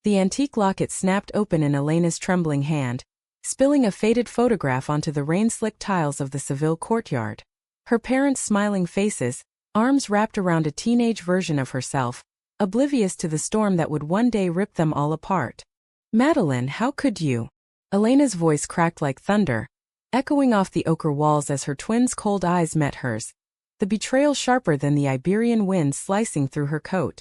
The antique locket snapped open in Elena's trembling hand, spilling a faded photograph onto the rain-slicked tiles of the Seville courtyard. Her parents' smiling faces, arms wrapped around a teenage version of herself, oblivious to the storm that would one day rip them all apart. "Madeline, how could you?" Elena's voice cracked like thunder, echoing off the ochre walls as her twins' cold eyes met hers, the betrayal sharper than the Iberian wind slicing through her coat.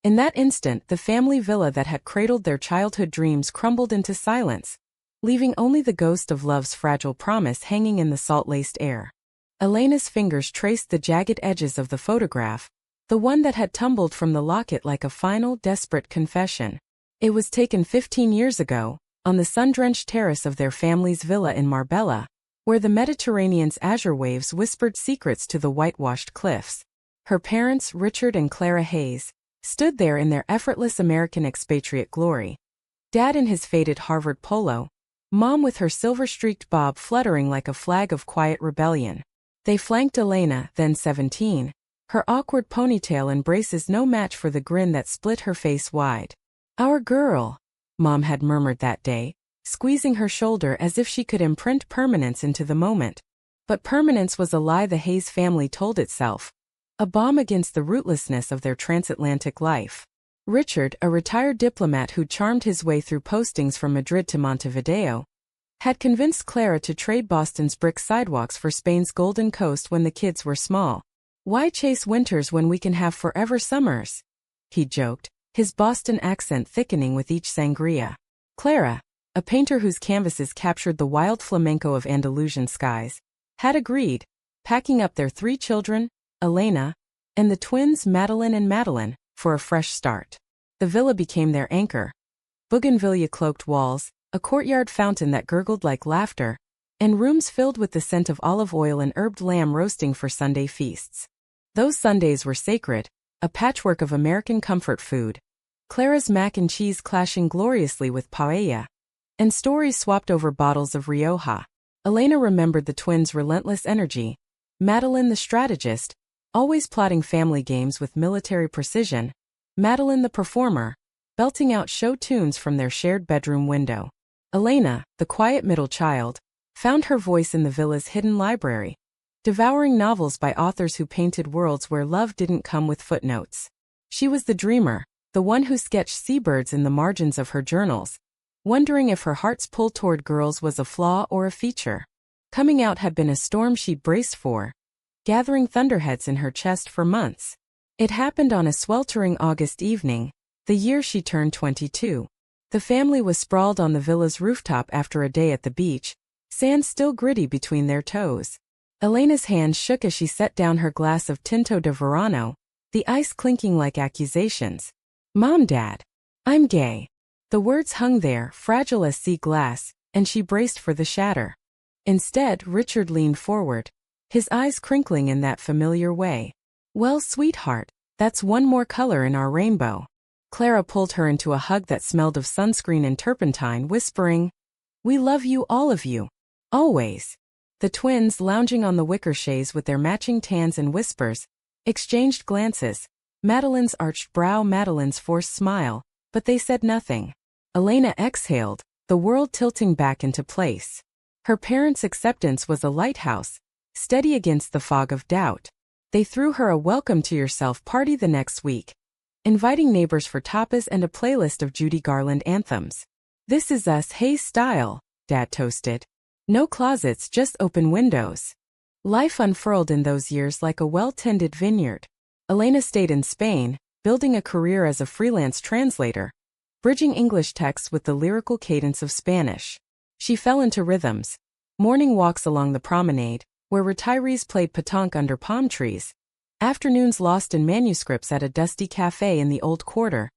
In that instant, the family villa that had cradled their childhood dreams crumbled into silence, leaving only the ghost of love's fragile promise hanging in the salt-laced air. Elena's fingers traced the jagged edges of the photograph, the one that had tumbled from the locket like a final, desperate confession. It was taken 15 years ago, on the sun-drenched terrace of their family's villa in Marbella, where the Mediterranean's azure waves whispered secrets to the whitewashed cliffs. Her parents, Richard and Clara Hayes, stood there in their effortless American expatriate glory. Dad in his faded Harvard polo, Mom with her silver-streaked bob fluttering like a flag of quiet rebellion. They flanked Elena, then 17, her awkward ponytail and braces no match for the grin that split her face wide. "Our girl," Mom had murmured that day, squeezing her shoulder as if she could imprint permanence into the moment. But permanence was a lie the Hayes family told itself, a bomb against the rootlessness of their transatlantic life. Richard, a retired diplomat who charmed his way through postings from Madrid to Montevideo, had convinced Clara to trade Boston's brick sidewalks for Spain's Golden Coast when the kids were small. "Why chase winters when we can have forever summers?" he joked, his Boston accent thickening with each sangria. Clara, a painter whose canvases captured the wild flamenco of Andalusian skies, had agreed, packing up their 3 children, Elena, and the twins Madeline and Madeline, for a fresh start. The villa became their anchor. Bougainvillea-cloaked walls, a courtyard fountain that gurgled like laughter, and rooms filled with the scent of olive oil and herbed lamb roasting for Sunday feasts. Those Sundays were sacred, a patchwork of American comfort food, Clara's mac and cheese clashing gloriously with paella, and stories swapped over bottles of Rioja. Elena remembered the twins' relentless energy, Madeline the strategist, always plotting family games with military precision, Madeline the performer, belting out show tunes from their shared bedroom window. Elena, the quiet middle child, found her voice in the villa's hidden library, devouring novels by authors who painted worlds where love didn't come with footnotes. She was the dreamer, the one who sketched seabirds in the margins of her journals, wondering if her heart's pull toward girls was a flaw or a feature. Coming out had been a storm she'd braced for, gathering thunderheads in her chest for months. It happened on a sweltering August evening, the year she turned 22. The family was sprawled on the villa's rooftop after a day at the beach, sand still gritty between their toes. Elena's hand shook as she set down her glass of Tinto de Verano, the ice clinking like accusations. "Mom, Dad, I'm gay." The words hung there, fragile as sea glass, and she braced for the shatter. Instead, Richard leaned forward, his eyes crinkling in that familiar way. "Well, sweetheart, that's one more color in our rainbow." Clara pulled her into a hug that smelled of sunscreen and turpentine, whispering, "We love you, all of you. Always." The twins, lounging on the wicker chaise with their matching tans and whispers, exchanged glances, Madeline's arched brow, Madeline's forced smile, but they said nothing. Elena exhaled, the world tilting back into place. Her parents' acceptance was a lighthouse, steady against the fog of doubt. They threw her a welcome-to-yourself party the next week, inviting neighbors for tapas and a playlist of Judy Garland anthems. "This is us Hayes style," Dad toasted. "No closets, just open windows." Life unfurled in those years like a well-tended vineyard. Elena stayed in Spain, building a career as a freelance translator, bridging English texts with the lyrical cadence of Spanish. She fell into rhythms. Morning walks along the promenade, where retirees played pétanque under palm trees. Afternoons lost in manuscripts at a dusty cafe in the Old Quarter.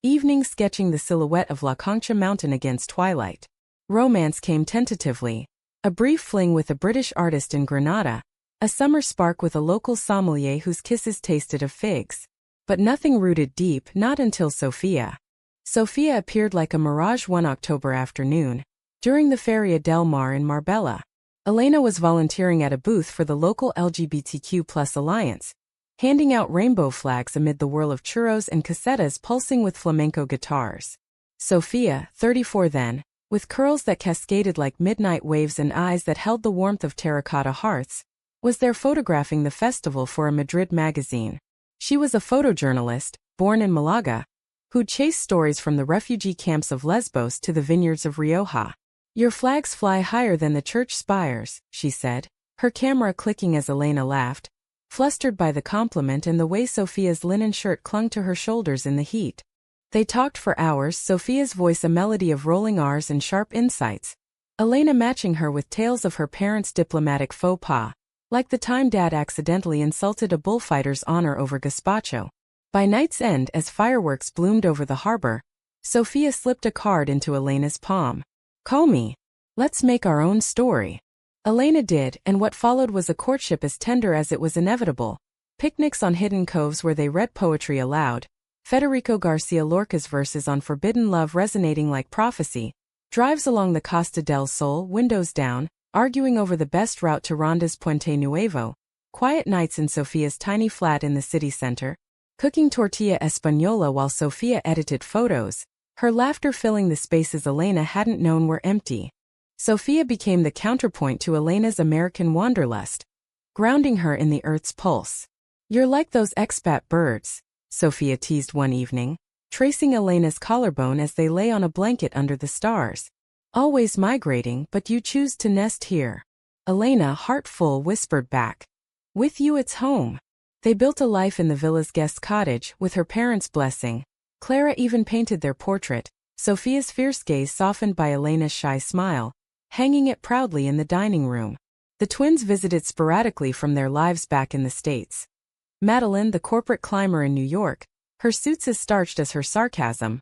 Evenings sketching the silhouette of La Concha Mountain against twilight. Romance came tentatively. A brief fling with a British artist in Granada. A summer spark with a local sommelier whose kisses tasted of figs. But nothing rooted deep, not until Sofia. Sofia appeared like a mirage one October afternoon, during the Feria del Mar in Marbella. Elena was volunteering at a booth for the local LGBTQ+ alliance, handing out rainbow flags amid the whirl of churros and casetas pulsing with flamenco guitars. Sophia, 34 then, with curls that cascaded like midnight waves and eyes that held the warmth of terracotta hearts, was there photographing the festival for a Madrid magazine. She was a photojournalist, born in Malaga, who'd chased stories from the refugee camps of Lesbos to the vineyards of Rioja. "Your flags fly higher than the church spires," she said, her camera clicking as Elena laughed, flustered by the compliment and the way Sophia's linen shirt clung to her shoulders in the heat. They talked for hours, Sophia's voice a melody of rolling R's and sharp insights, Elena matching her with tales of her parents' diplomatic faux pas, like the time Dad accidentally insulted a bullfighter's honor over gazpacho. By night's end, as fireworks bloomed over the harbor, Sophia slipped a card into Elena's palm. "Call me. Let's make our own story." Elena did, and what followed was a courtship as tender as it was inevitable. Picnics on hidden coves where they read poetry aloud, Federico Garcia Lorca's verses on forbidden love resonating like prophecy, drives along the Costa del Sol, windows down, arguing over the best route to Ronda's Puente Nuevo, quiet nights in Sophia's tiny flat in the city center, cooking tortilla española while Sophia edited photos, her laughter filling the spaces Elena hadn't known were empty. Sophia became the counterpoint to Elena's American wanderlust, grounding her in the earth's pulse. "You're like those expat birds," Sophia teased one evening, tracing Elena's collarbone as they lay on a blanket under the stars. "Always migrating, but you choose to nest here." Elena, heart full, whispered back, "With you it's home." They built a life in the villa's guest cottage, with her parents' blessing. Clara even painted their portrait, Sophia's fierce gaze softened by Elena's shy smile, hanging it proudly in the dining room. The twins visited sporadically from their lives back in the States. Madeline, the corporate climber in New York, her suits as starched as her sarcasm.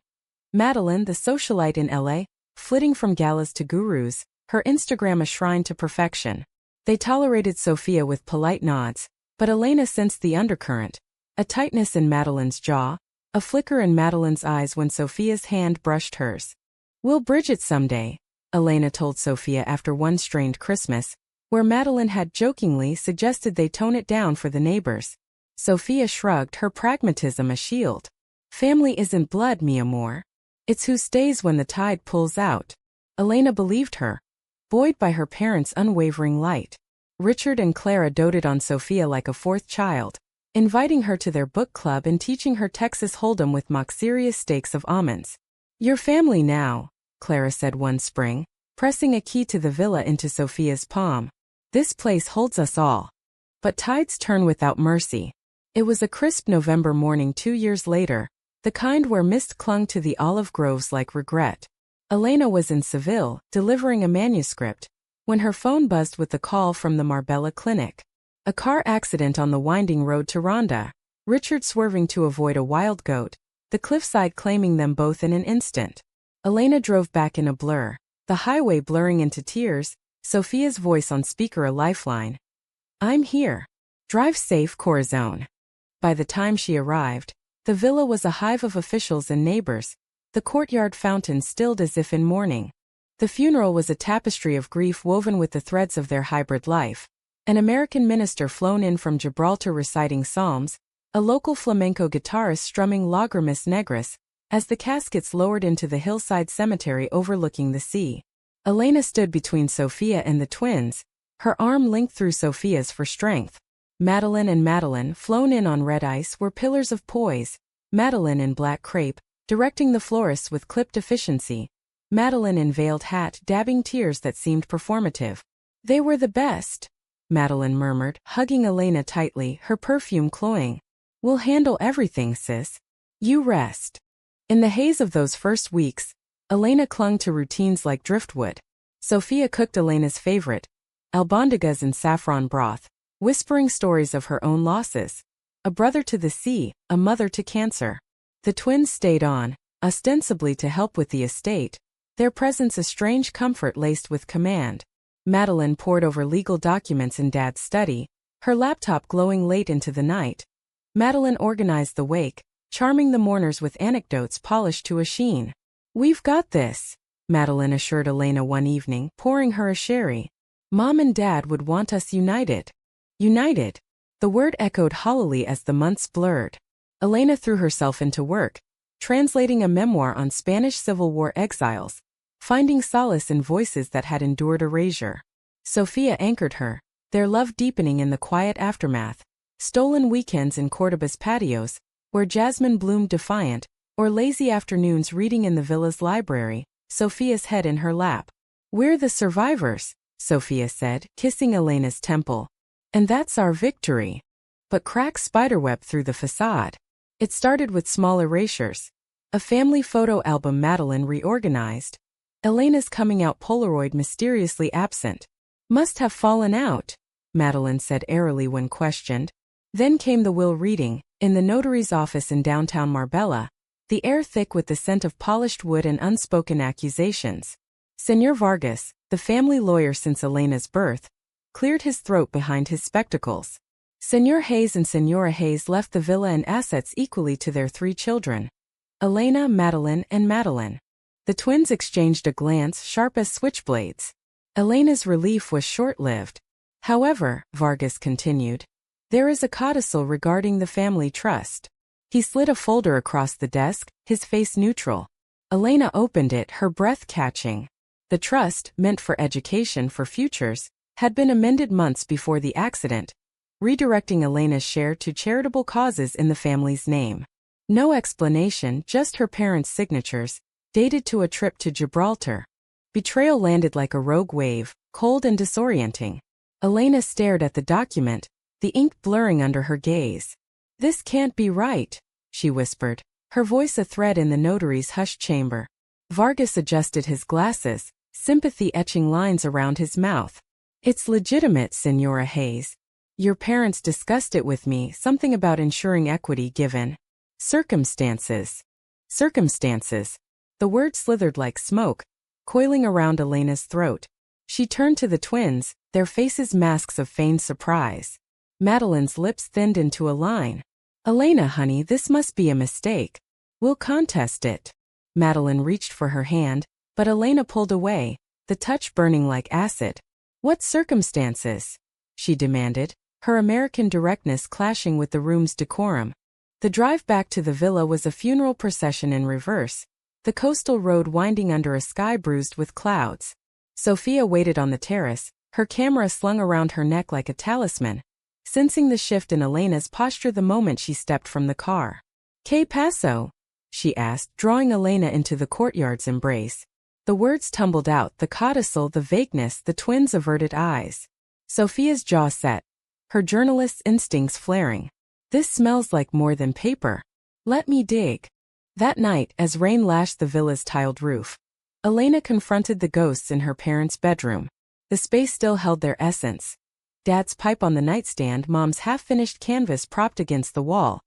Madeline, the socialite in LA, flitting from galas to gurus, her Instagram a shrine to perfection. They tolerated Sophia with polite nods, but Elena sensed the undercurrent, a tightness in Madeline's jaw, a flicker in Madeline's eyes when Sophia's hand brushed hers. "We'll bridge it someday," Elena told Sophia after one strained Christmas, where Madeline had jokingly suggested they tone it down for the neighbors. Sophia shrugged, her pragmatism a shield. "Family isn't blood, mi amor. It's who stays when the tide pulls out." Elena believed her, buoyed by her parents' unwavering light. Richard and Clara doted on Sophia like a fourth child, inviting her to their book club and teaching her Texas Hold'em with mock serious stakes of almonds. "Your family now," Clara said one spring, pressing a key to the villa into Sophia's palm. "This place holds us all." But tides turn without mercy. It was a crisp November morning 2 years later, the kind where mist clung to the olive groves like regret. Elena was in Seville, delivering a manuscript, when her phone buzzed with the call from the Marbella clinic. A car accident on the winding road to Ronda, Richard swerving to avoid a wild goat, the cliffside claiming them both in an instant. Elena drove back in a blur, the highway blurring into tears, Sophia's voice on speaker a lifeline. "I'm here. Drive safe, Corazon." By the time she arrived, the villa was a hive of officials and neighbors, the courtyard fountain stilled as if in mourning. The funeral was a tapestry of grief woven with the threads of their hybrid life. An American minister flown in from Gibraltar reciting psalms, a local flamenco guitarist strumming Lágrimas Negras, as the caskets lowered into the hillside cemetery overlooking the sea. Elena stood between Sophia and the twins, her arm linked through Sophia's for strength. Madeline and Madeline, flown in on red ice, were pillars of poise, Madeline in black crepe, directing the florists with clipped efficiency, Madeline in veiled hat dabbing tears that seemed performative. "They were the best," Madeline murmured, hugging Elena tightly, her perfume cloying. "We'll handle everything, sis. You rest." In the haze of those first weeks, Elena clung to routines like driftwood. Sophia cooked Elena's favorite, albondigas in saffron broth, whispering stories of her own losses. A brother to the sea, a mother to cancer. The twins stayed on, ostensibly to help with the estate, their presence a strange comfort laced with command. Madeline pored over legal documents in Dad's study, her laptop glowing late into the night. Madeline organized the wake, charming the mourners with anecdotes polished to a sheen. "We've got this," Madeline assured Elena one evening, pouring her a sherry. "Mom and Dad would want us united." United. The word echoed hollowly as the months blurred. Elena threw herself into work, translating a memoir on Spanish Civil War exiles, finding solace in voices that had endured erasure. Sofia anchored her, their love deepening in the quiet aftermath. Stolen weekends in Cordoba's patios, where jasmine bloomed defiant, or lazy afternoons reading in the villa's library, Sofia's head in her lap. "We're the survivors," Sofia said, kissing Elena's temple. "And that's our victory." But cracks spiderweb through the facade. It started with small erasures. A family photo album Madeline reorganized. Elena's coming out Polaroid mysteriously absent. "Must have fallen out," Madeline said airily when questioned. Then came the will reading, in the notary's office in downtown Marbella, the air thick with the scent of polished wood and unspoken accusations. Señor Vargas, the family lawyer since Elena's birth, cleared his throat behind his spectacles. Señor Hayes and Señora Hayes left the villa and assets equally to their 3 children. Elena, Madeline, and Madeline. The twins exchanged a glance sharp as switchblades. Elena's relief was short-lived. "However," Vargas continued, "there is a codicil regarding the family trust." He slid a folder across the desk, his face neutral. Elena opened it, her breath catching. The trust, meant for education for futures, had been amended months before the accident, redirecting Elena's share to charitable causes in the family's name. No explanation, just her parents' signatures, dated to a trip to Gibraltar. Betrayal landed like a rogue wave, cold and disorienting. Elena stared at the document, the ink blurring under her gaze. "This can't be right," she whispered, her voice a thread in the notary's hushed chamber. Vargas adjusted his glasses, sympathy etching lines around his mouth. "It's legitimate, Señora Hayes. Your parents discussed it with me, something about ensuring equity given circumstances." Circumstances. The word slithered like smoke, coiling around Elena's throat. She turned to the twins, their faces masks of feigned surprise. Madeline's lips thinned into a line. "Elena, honey, this must be a mistake. We'll contest it." Madeline reached for her hand, but Elena pulled away, the touch burning like acid. "What circumstances?" she demanded, her American directness clashing with the room's decorum. The drive back to the villa was a funeral procession in reverse, the coastal road winding under a sky bruised with clouds. Sofia waited on the terrace, her camera slung around her neck like a talisman, sensing the shift in Elena's posture the moment she stepped from the car. "¿Qué pasó?" she asked, drawing Elena into the courtyard's embrace. The words tumbled out, the codicil, the vagueness, the twins' averted eyes. Sofia's jaw set, her journalist's instincts flaring. "This smells like more than paper. Let me dig." That night, as rain lashed the villa's tiled roof, Elena confronted the ghosts in her parents' bedroom. The space still held their essence. Dad's pipe on the nightstand, Mom's half-finished canvas propped against the wall.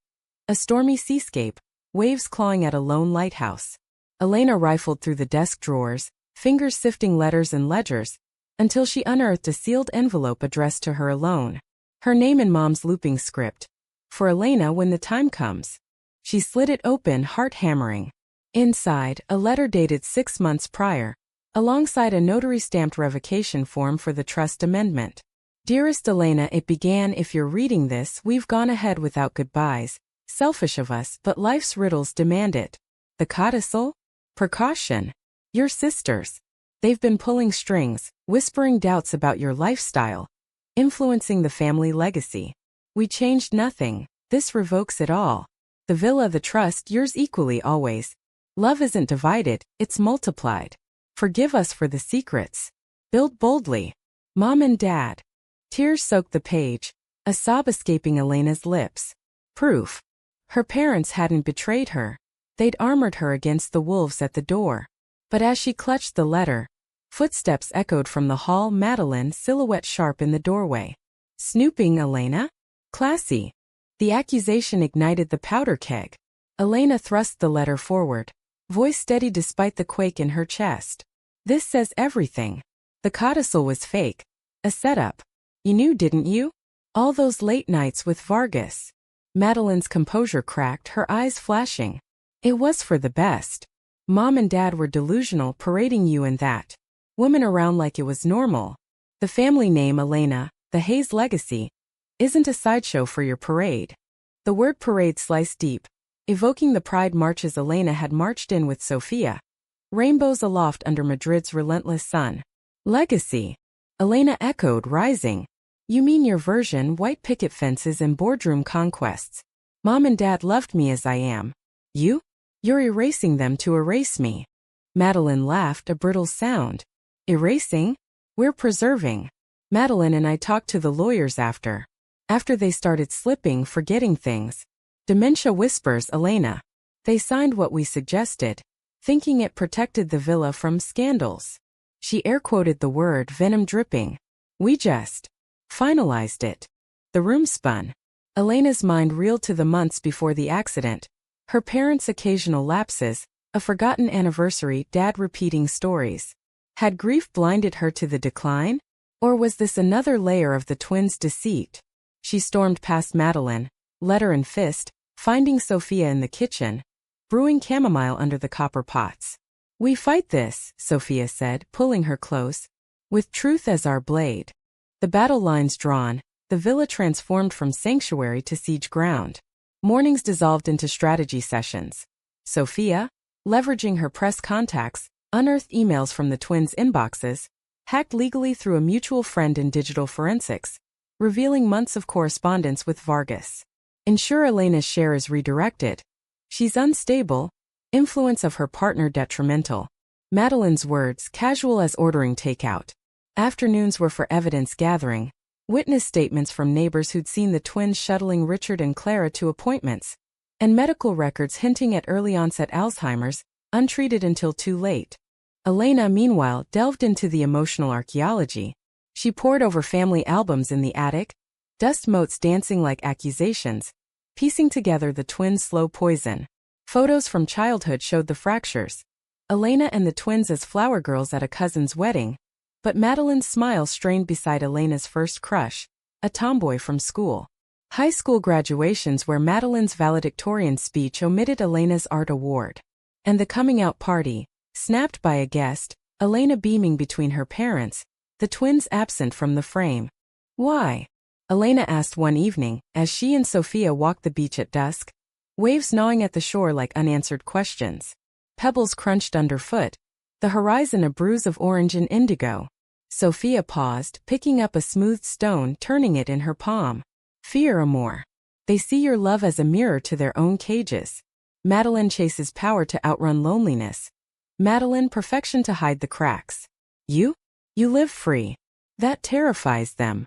A stormy seascape, waves clawing at a lone lighthouse. Elena rifled through the desk drawers, fingers sifting letters and ledgers, until she unearthed a sealed envelope addressed to her alone. Her name in Mom's looping script. "For Elena when the time comes." She slid it open, heart hammering. Inside, a letter dated 6 months prior, alongside a notary-stamped revocation form for the trust amendment. "Dearest Elena," it began, "if you're reading this, we've gone ahead without goodbyes. Selfish of us, but life's riddles demand it. The codicil? Precaution. Your sisters. They've been pulling strings, whispering doubts about your lifestyle, influencing the family legacy. We changed nothing. This revokes it all. The villa, the trust, yours equally always. Love isn't divided, it's multiplied. Forgive us for the secrets. Build boldly. Mom and Dad." Tears soaked the page, a sob escaping Elena's lips. Proof. Her parents hadn't betrayed her. They'd armored her against the wolves at the door. But as she clutched the letter, footsteps echoed from the hall, Madeline, silhouette sharp in the doorway. "Snooping, Elena? Classy." The accusation ignited the powder keg. Elena thrust the letter forward, voice steady despite the quake in her chest. "This says everything. The codicil was fake. A setup. You knew, didn't you? All those late nights with Vargas." Madeline's composure cracked, her eyes flashing. "It was for the best. Mom and Dad were delusional, parading you and that woman around like it was normal. The family name, Elena, the Hayes legacy, isn't a sideshow for your parade." The word parade sliced deep, evoking the pride marches Elena had marched in with Sofia. Rainbows aloft under Madrid's relentless sun. Legacy. Elena echoed, rising. You mean your version, white picket fences and boardroom conquests. Mom and Dad loved me as I am. You? You're erasing them to erase me. Madeline laughed, a brittle sound. Erasing? We're preserving. Madeline and I talked to the lawyers after. After they started slipping, forgetting things. Dementia whispers, Elena. They signed what we suggested, thinking it protected the villa from scandals. She air-quoted the word, venom dripping. We just finalized it. The room spun. Elena's mind reeled to the months before the accident. Her parents' occasional lapses, a forgotten anniversary, Dad repeating stories. Had grief blinded her to the decline? Or was this another layer of the twins' deceit? She stormed past Madeline, letter in fist, finding Sofia in the kitchen, brewing chamomile under the copper pots. We fight this, Sofia said, pulling her close, with truth as our blade. The battle lines drawn, the villa transformed from sanctuary to siege ground. Mornings dissolved into strategy sessions. Sofia, leveraging her press contacts, unearthed emails from the twins' inboxes, hacked legally through a mutual friend in digital forensics, revealing months of correspondence with Vargas. Ensure Elena's share is redirected. She's unstable, influence of her partner detrimental. Madeline's words, casual as ordering takeout. Afternoons were for evidence gathering, witness statements from neighbors who'd seen the twins shuttling Richard and Clara to appointments, and medical records hinting at early-onset Alzheimer's, untreated until too late. Elena, meanwhile, delved into the emotional archaeology. She pored over family albums in the attic, dust motes dancing like accusations, piecing together the twins' slow poison. Photos from childhood showed the fractures. Elena and the twins as flower girls at a cousin's wedding, but Madeline's smile strained beside Elena's first crush, a tomboy from school. High school graduations where Madeline's valedictorian speech omitted Elena's art award. And the coming-out party, snapped by a guest, Elena beaming between her parents, the twins absent from the frame. Why? Elena asked one evening, as she and Sofia walked the beach at dusk. Waves gnawing at the shore like unanswered questions. Pebbles crunched underfoot, the horizon a bruise of orange and indigo. Sofia paused, picking up a smooth stone, turning it in her palm. Fear, amor. They see your love as a mirror to their own cages. Madeline chases power to outrun loneliness. Madeline, perfection to hide the cracks. You live free. That terrifies them.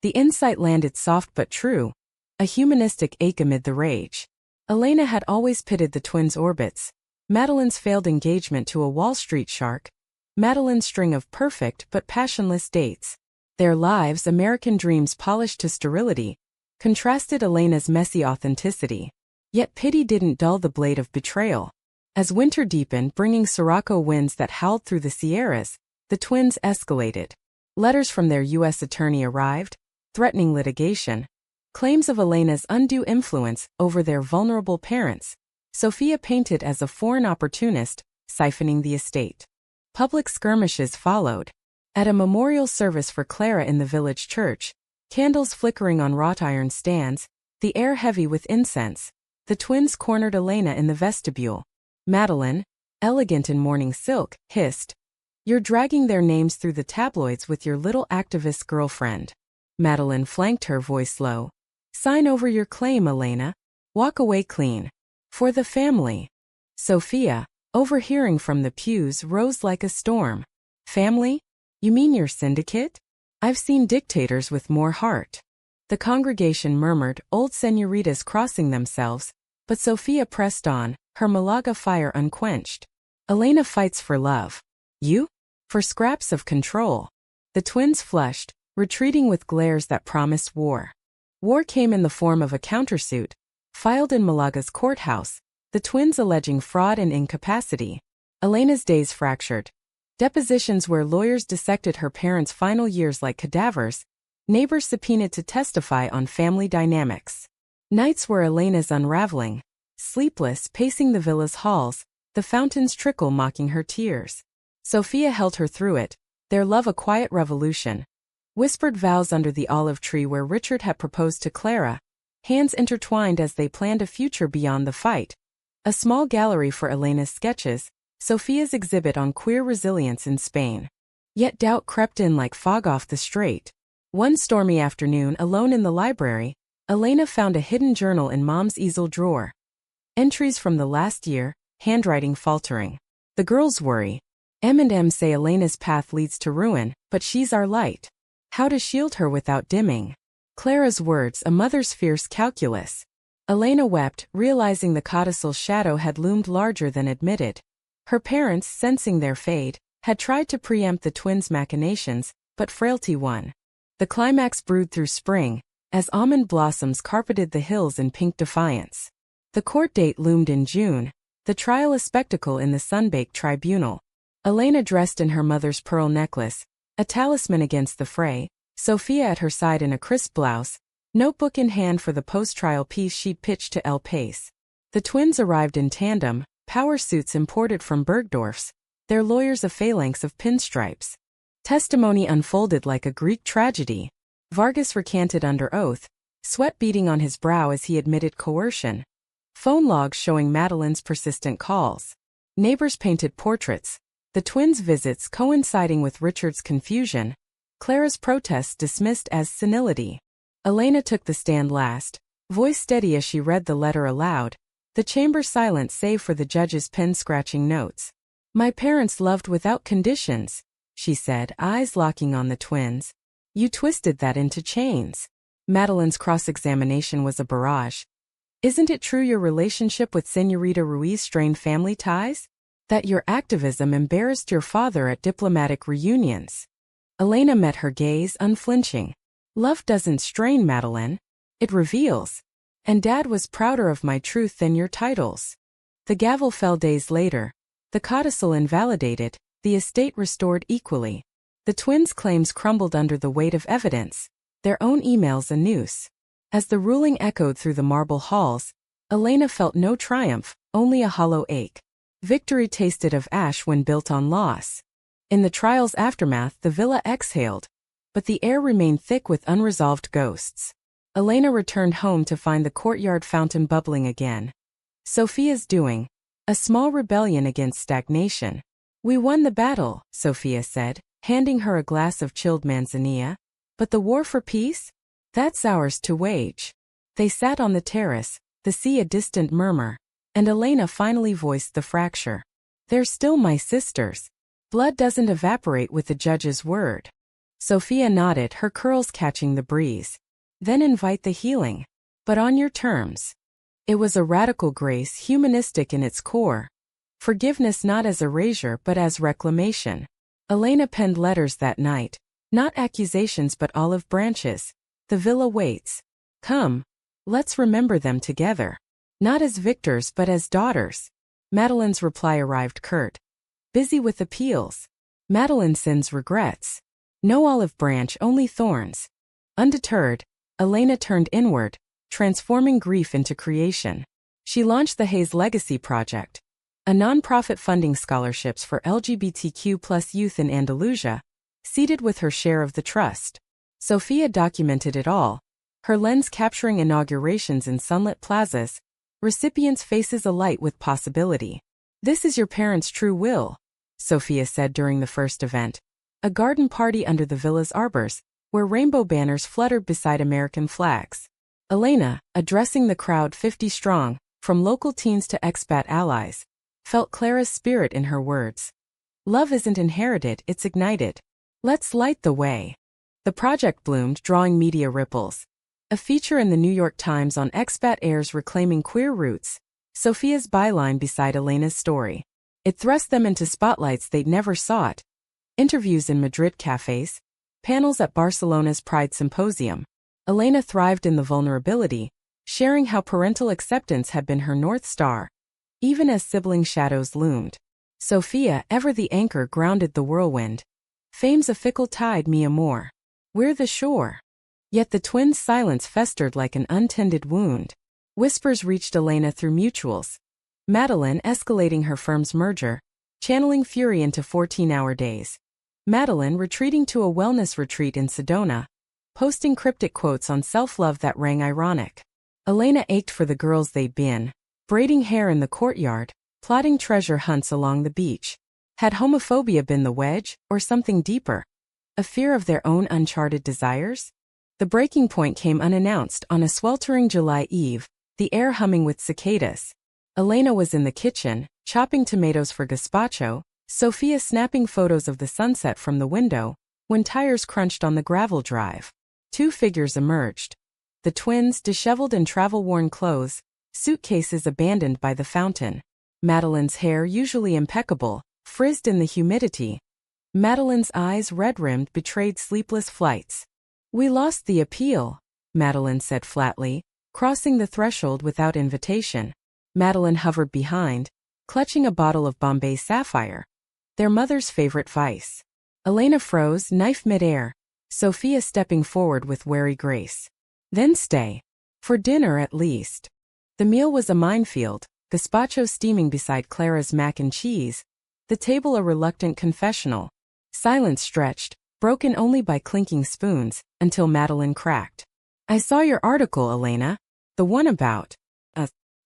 The insight landed soft but true, a humanistic ache amid the rage. Elena had always pitted the twins' orbits. Madeline's failed engagement to a Wall Street shark. Madeline's string of perfect but passionless dates. Their lives, American dreams polished to sterility, contrasted Elena's messy authenticity. Yet pity didn't dull the blade of betrayal. As winter deepened, bringing Sirocco winds that howled through the Sierras, the twins escalated. Letters from their U.S. attorney arrived, threatening litigation. Claims of Elena's undue influence over their vulnerable parents. Sofia painted as a foreign opportunist, siphoning the estate. Public skirmishes followed. At a memorial service for Clara in the village church, candles flickering on wrought iron stands, the air heavy with incense, the twins cornered Elena in the vestibule. Madeline, elegant in morning silk, hissed, "You're dragging their names through the tabloids with your little activist girlfriend." Madeline flanked her, voice low. "Sign over your claim, Elena. Walk away clean. For the family." Sofia, overhearing from the pews, rose like a storm. "Family? You mean your syndicate? I've seen dictators with more heart." The congregation murmured, old señoritas crossing themselves, but Sofia pressed on, her Malaga fire unquenched. "Elena fights for love. You? For scraps of control." The twins flushed, retreating with glares that promised war. War came in the form of a countersuit, filed in Malaga's courthouse, the twins alleging fraud and incapacity. Elena's days fractured. Depositions where lawyers dissected her parents' final years like cadavers, neighbors subpoenaed to testify on family dynamics. Nights were Elena's unraveling. Sleepless, pacing the villa's halls, the fountain's trickle mocking her tears. Sofia held her through it, their love a quiet revolution. Whispered vows under the olive tree where Richard had proposed to Clara, hands intertwined as they planned a future beyond the fight. A small gallery for Elena's sketches, Sophia's exhibit on queer resilience in Spain. Yet doubt crept in like fog off the strait. One stormy afternoon, alone in the library, Elena found a hidden journal in Mom's easel drawer. Entries from the last year, handwriting faltering. The girls worry. M&M say Elena's path leads to ruin, but she's our light. How to shield her without dimming? Clara's words, a mother's fierce calculus. Elena wept, realizing the codicil's shadow had loomed larger than admitted. Her parents, sensing their fate, had tried to preempt the twins' machinations, but frailty won. The climax brewed through spring, as almond blossoms carpeted the hills in pink defiance. The court date loomed in June, the trial a spectacle in the sun-baked tribunal. Elena dressed in her mother's pearl necklace, a talisman against the fray, Sophia at her side in a crisp blouse, notebook in hand for the post-trial piece she'd pitched to El Pace. The twins arrived in tandem, power suits imported from Bergdorf's, their lawyers a phalanx of pinstripes. Testimony unfolded like a Greek tragedy. Vargas recanted under oath, sweat beading on his brow as he admitted coercion. Phone logs showing Madeleine's persistent calls. Neighbors painted portraits, the twins' visits coinciding with Richard's confusion. Clara's protests dismissed as senility. Elena took the stand last, voice steady as she read the letter aloud, the chamber silent save for the judge's pen-scratching notes. "My parents loved without conditions," she said, eyes locking on the twins. "You twisted that into chains." Madeleine's cross-examination was a barrage. "Isn't it true your relationship with Señorita Ruiz strained family ties? That your activism embarrassed your father at diplomatic reunions?" Elena met her gaze, unflinching. "Love doesn't strain, Madeleine. It reveals. And Dad was prouder of my truth than your titles." The gavel fell days later. The codicil invalidated, the estate restored equally. The twins' claims crumbled under the weight of evidence, their own emails a noose. As the ruling echoed through the marble halls, Elena felt no triumph, only a hollow ache. Victory tasted of ash when built on loss. In the trial's aftermath, the villa exhaled, but the air remained thick with unresolved ghosts. Elena returned home to find the courtyard fountain bubbling again. Sophia's doing. A small rebellion against stagnation. "We won the battle," Sophia said, handing her a glass of chilled manzanilla. "But the war for peace? That's ours to wage." They sat on the terrace, the sea a distant murmur, and Elena finally voiced the fracture. "They're still my sisters. Blood doesn't evaporate with the judge's word." Sophia nodded, her curls catching the breeze. "Then invite the healing. But on your terms." It was a radical grace, humanistic in its core. Forgiveness not as erasure but as reclamation. Elena penned letters that night, not accusations but olive branches. "The villa waits. Come. Let's remember them together. Not as victors but as daughters." Madeleine's reply arrived curt. "Busy with appeals." Madeleine sends regrets. "No olive branch, only thorns." Undeterred, Elena turned inward, transforming grief into creation. She launched the Hayes Legacy Project, a non-profit funding scholarships for LGBTQ+ youth in Andalusia, seated with her share of the trust. Sophia documented it all, her lens capturing inaugurations in sunlit plazas, recipients' faces alight with possibility. "This is your parents' true will," Sophia said during the first event, a garden party under the villa's arbors, where rainbow banners fluttered beside American flags. Elena, addressing the crowd 50 strong, from local teens to expat allies, felt Clara's spirit in her words. "Love isn't inherited, it's ignited. Let's light the way." The project bloomed, drawing media ripples. A feature in the New York Times on expat heirs reclaiming queer roots, Sophia's byline beside Elena's story. It thrust them into spotlights they'd never sought. Interviews in Madrid cafes, panels at Barcelona's Pride Symposium. Elena thrived in the vulnerability, sharing how parental acceptance had been her North Star, even as sibling shadows loomed. Sophia, ever the anchor, grounded the whirlwind. "Fame's a fickle tide, mi amor. We're the shore." Yet the twins' silence festered like an untended wound. Whispers reached Elena through mutuals. Madeleine escalating her firm's merger, channeling fury into 14-hour days. Madeleine retreating to a wellness retreat in Sedona, posting cryptic quotes on self-love that rang ironic. Elena ached for the girls they'd been, braiding hair in the courtyard, plotting treasure hunts along the beach. Had homophobia been the wedge, or something deeper? A fear of their own uncharted desires? The breaking point came unannounced on a sweltering July eve, the air humming with cicadas. Elena was in the kitchen, chopping tomatoes for gazpacho, Sophia snapping photos of the sunset from the window, when tires crunched on the gravel drive. Two figures emerged. The twins, disheveled in travel-worn clothes, suitcases abandoned by the fountain. Madeline's hair, usually impeccable, frizzed in the humidity. Madeline's eyes, red-rimmed, betrayed sleepless flights. "We lost the appeal," Madeline said flatly, crossing the threshold without invitation. Madeline hovered behind, clutching a bottle of Bombay Sapphire, their mother's favorite vice. Elena froze, knife midair, Sophia stepping forward with wary grace. "Then stay. For dinner at least." The meal was a minefield, gazpacho steaming beside Clara's mac and cheese, the table a reluctant confessional. Silence stretched, broken only by clinking spoons, until Madeline cracked. "I saw your article, Elena. The one about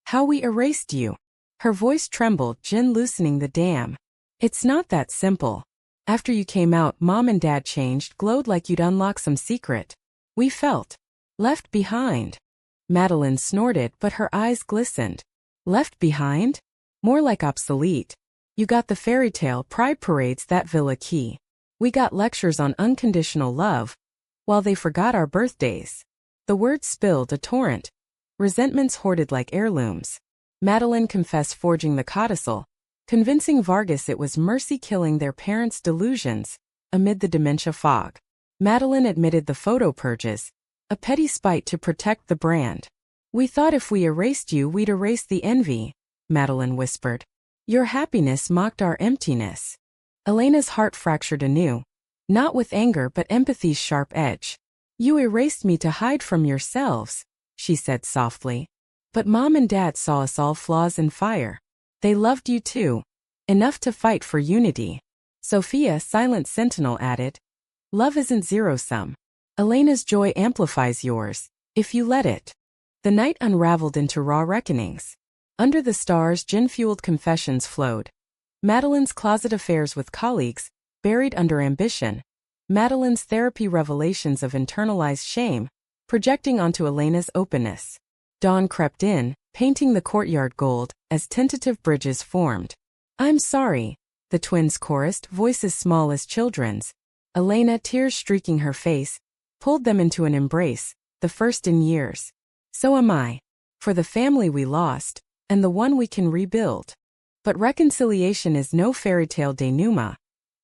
how we erased you." Her voice trembled, gin loosening the dam. "It's not that simple. After you came out, Mom and Dad changed, glowed like you'd unlock some secret. We felt left behind." Madeline snorted, but her eyes glistened. "Left behind? More like obsolete. You got the fairy tale pride parades, that villa key. We got lectures on unconditional love, while they forgot our birthdays." The words spilled a torrent. Resentments hoarded like heirlooms. Madeline confessed forging the codicil, convincing Vargas it was mercy killing their parents' delusions, amid the dementia fog. Madeline admitted the photo purges, a petty spite to protect the brand. "We thought if we erased you we'd erase the envy," Madeline whispered. "Your happiness mocked our emptiness." Elena's heart fractured anew, not with anger but empathy's sharp edge. "You erased me to hide from yourselves," she said softly. "But Mom and Dad saw us all flaws and fire. They loved you too. Enough to fight for unity." Sophia, silent sentinel, added, "Love isn't zero-sum. Elena's joy amplifies yours, if you let it." The night unraveled into raw reckonings. Under the stars, gin-fueled confessions flowed. Madeline's closet affairs with colleagues, buried under ambition. Madeline's therapy revelations of internalized shame, projecting onto Elena's openness. Dawn crept in, painting the courtyard gold, as tentative bridges formed. "I'm sorry," the twins chorused, voices small as children's. Elena, tears streaking her face, pulled them into an embrace, the first in years. "So am I. For the family we lost, and the one we can rebuild." But reconciliation is no fairy tale denouement.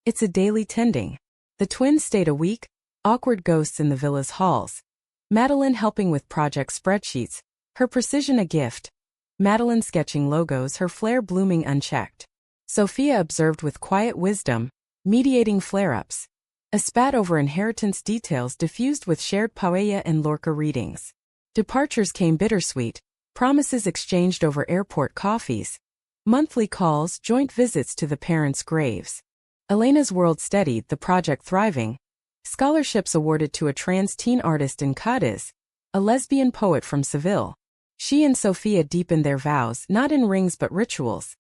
It's a daily tending. The twins stayed a week, awkward ghosts in the villa's halls. Madeline helping with project spreadsheets, her precision a gift. Madeline sketching logos, her flair blooming unchecked. Sophia observed with quiet wisdom, mediating flare-ups. A spat over inheritance details diffused with shared Paella and Lorca readings. Departures came bittersweet, promises exchanged over airport coffees. Monthly calls, joint visits to the parents' graves. Elena's world steadied, the project thriving. Scholarships awarded to a trans teen artist in Cadiz, a lesbian poet from Seville. She and Sophia deepened their vows, not in rings but rituals.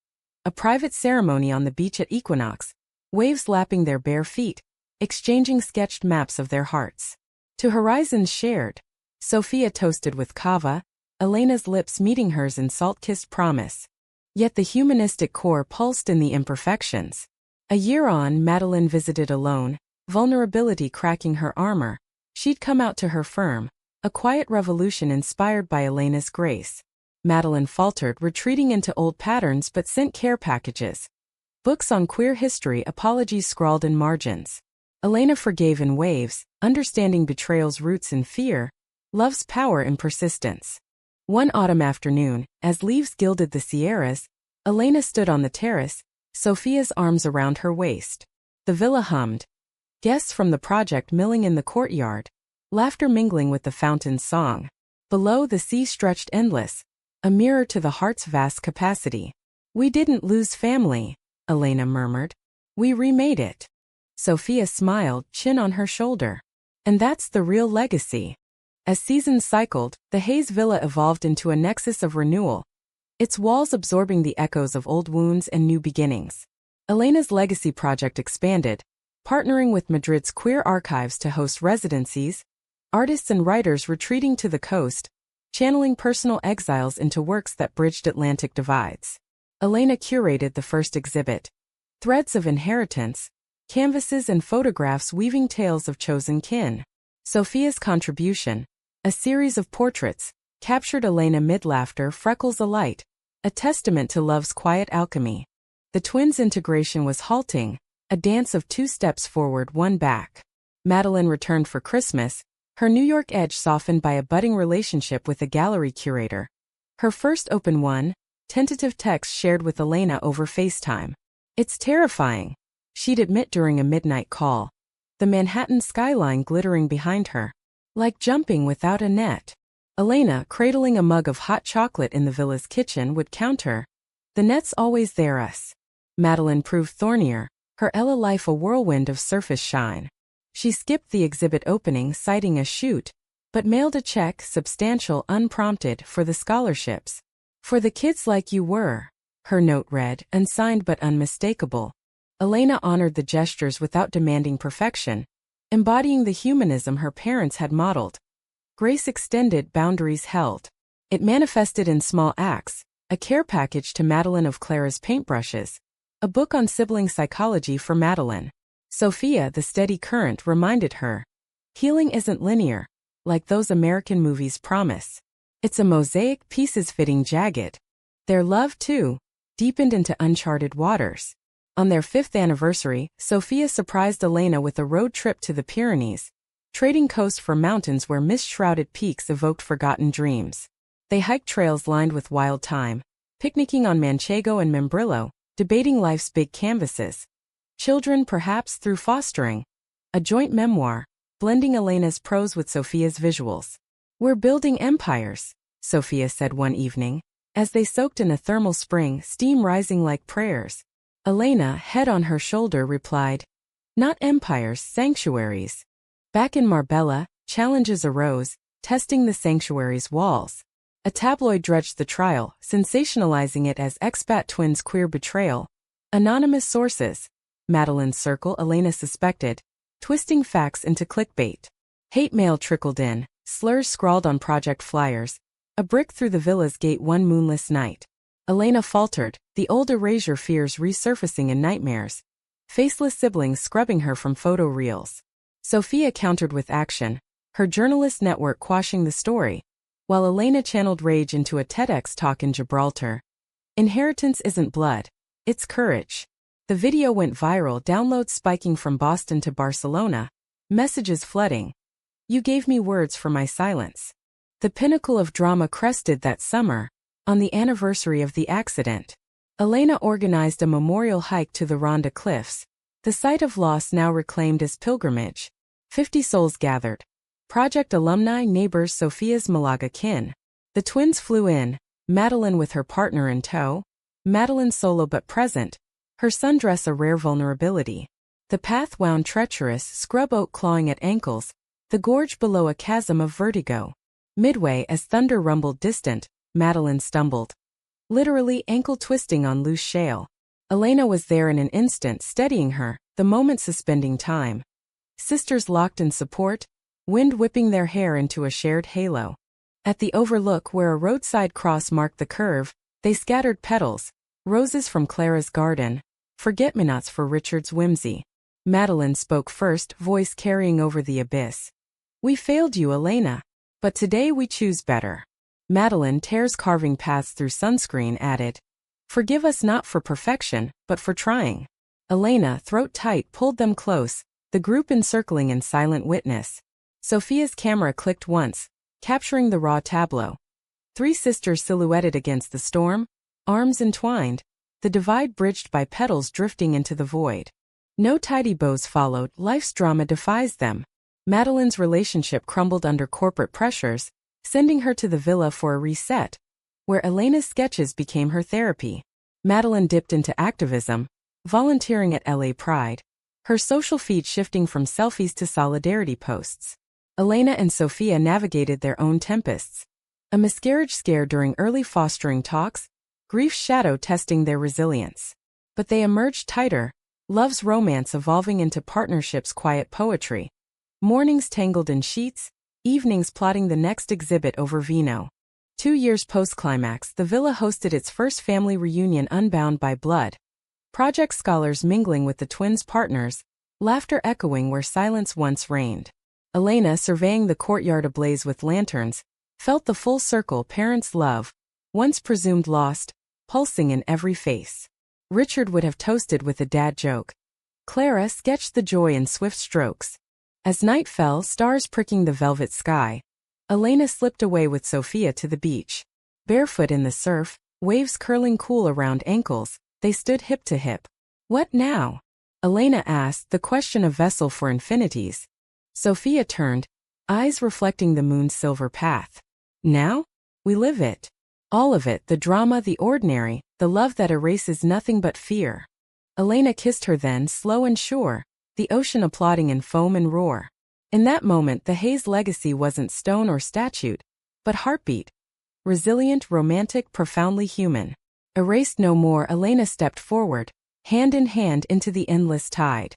A private ceremony on the beach at equinox, waves lapping their bare feet, exchanging sketched maps of their hearts. To horizons shared, Sophia toasted with cava, Elena's lips meeting hers in salt-kissed promise. Yet the humanistic core pulsed in the imperfections. A year on, Madeline visited alone, vulnerability cracking her armor. She'd come out to her firm, a quiet revolution inspired by Elena's grace. Madeline faltered, retreating into old patterns but sent care packages. Books on queer history, apologies scrawled in margins. Elena forgave in waves, understanding betrayal's roots in fear, love's power in persistence. One autumn afternoon, as leaves gilded the Sierras, Elena stood on the terrace, Sophia's arms around her waist. The villa hummed. Guests from the project milling in the courtyard, laughter mingling with the fountain's song. Below, the sea stretched endless, a mirror to the heart's vast capacity. "We didn't lose family," Elena murmured. "We remade it." Sophia smiled, chin on her shoulder. "And that's the real legacy." As seasons cycled, the Hayes Villa evolved into a nexus of renewal. its walls absorbing the echoes of old wounds and new beginnings. Elena's legacy project expanded, partnering with Madrid's queer archives to host residencies, artists and writers retreating to the coast, channeling personal exiles into works that bridged Atlantic divides. Elena curated the first exhibit, Threads of Inheritance, canvases and photographs weaving tales of chosen kin. Sophia's contribution, a series of portraits, captured Elena mid-laughter, freckles alight, a testament to love's quiet alchemy. The twins' integration was halting, a dance of 2 steps forward, 1 back. Madeline returned for Christmas, her New York edge softened by a budding relationship with a gallery curator. Her first open one, tentative text shared with Elena over FaceTime. "It's terrifying," she'd admit during a midnight call. The Manhattan skyline glittering behind her. "Like jumping without a net." Elena, cradling a mug of hot chocolate in the villa's kitchen, would counter, "The net's always there us." Madeline proved thornier, her Ella life a whirlwind of surface shine. She skipped the exhibit opening citing a shoot, but mailed a check, substantial, unprompted, for the scholarships. "For the kids like you were," her note read, unsigned but unmistakable. Elena honored the gestures without demanding perfection, embodying the humanism her parents had modeled. Grace extended, boundaries held. It manifested in small acts, a care package to Madeline of Clara's paintbrushes, a book on sibling psychology for Madeline. Sophia, the steady current, reminded her, "Healing isn't linear, like those American movies promise. It's a mosaic, pieces fitting jagged." Their love, too, deepened into uncharted waters. On their 5th anniversary, Sophia surprised Elena with a road trip to the Pyrenees, trading coast for mountains where mist-shrouded peaks evoked forgotten dreams. They hiked trails lined with wild thyme, picnicking on Manchego and Membrillo, debating life's big canvases. Children, perhaps, through fostering. A joint memoir, blending Elena's prose with Sophia's visuals. "We're building empires," Sophia said one evening, as they soaked in a thermal spring, steam rising like prayers. Elena, head on her shoulder, replied, "Not empires, sanctuaries." Back in Marbella, challenges arose, testing the sanctuary's walls. A tabloid dredged the trial, sensationalizing it as expat twins' queer betrayal. Anonymous sources, Madeline's circle, Elena suspected, twisting facts into clickbait. Hate mail trickled in, slurs scrawled on project flyers, a brick through the villa's gate one moonless night. Elena faltered, the old erasure fears resurfacing in nightmares. Faceless siblings scrubbing her from photo reels. Sophia countered with action, her journalist network quashing the story, while Elena channeled rage into a TEDx talk in Gibraltar. "Inheritance isn't blood, it's courage." The video went viral, downloads spiking from Boston to Barcelona, messages flooding. "You gave me words for my silence." The pinnacle of drama crested that summer, on the anniversary of the accident. Elena organized a memorial hike to the Ronda Cliffs, the site of loss now reclaimed as pilgrimage. 50 souls gathered. Project alumni, neighbors, Sophia's Malaga kin. The twins flew in, Madeline with her partner in tow. Madeline solo but present, her sundress a rare vulnerability. The path wound treacherous, scrub oak clawing at ankles, the gorge below a chasm of vertigo. Midway, as thunder rumbled distant, Madeline stumbled. Literally ankle twisting on loose shale. Elena was there in an instant, steadying her, the moment suspending time. Sisters locked in support, wind whipping their hair into a shared halo. At the overlook where a roadside cross marked the curve, they scattered petals, roses from Clara's garden, forget-me-nots for Richard's whimsy. Madeline spoke first, voice carrying over the abyss. "We failed you, Elena. But today we choose better." Madeline, tears carving paths through sunscreen, added, "Forgive us not for perfection, but for trying." Elena, throat tight, pulled them close, the group encircling in silent witness. Sophia's camera clicked once, capturing the raw tableau. 3 sisters silhouetted against the storm, arms entwined, the divide bridged by petals drifting into the void. No tidy bows followed, life's drama defies them. Madeline's relationship crumbled under corporate pressures, sending her to the villa for a reset, where Elena's sketches became her therapy. Madeline dipped into activism, volunteering at LA Pride, her social feed shifting from selfies to solidarity posts. Elena and Sophia navigated their own tempests. A miscarriage scare during early fostering talks, grief's shadow testing their resilience. But they emerged tighter, love's romance evolving into partnership's quiet poetry. Mornings tangled in sheets, evenings plotting the next exhibit over vino. 2 years post-climax, the villa hosted its first family reunion unbound by blood. Project scholars mingling with the twins' partners, laughter echoing where silence once reigned. Elena, surveying the courtyard ablaze with lanterns, felt the full circle parents' love, once presumed lost, pulsing in every face. Richard would have toasted with a dad joke. Clara sketched the joy in swift strokes. As night fell, stars pricking the velvet sky, Elena slipped away with Sophia to the beach. Barefoot in the surf, waves curling cool around ankles, they stood hip to hip. What now? Elena asked, the question a vessel for infinities. Sophia turned, eyes reflecting the moon's silver path. Now? We live it. All of it, the drama, the ordinary, the love that erases nothing but fear. Elena kissed her then, slow and sure, the ocean applauding in foam and roar. In that moment the Hayes legacy wasn't stone or statue, but heartbeat. Resilient, romantic, profoundly human. Erased no more, Elena stepped forward, hand in hand into the endless tide.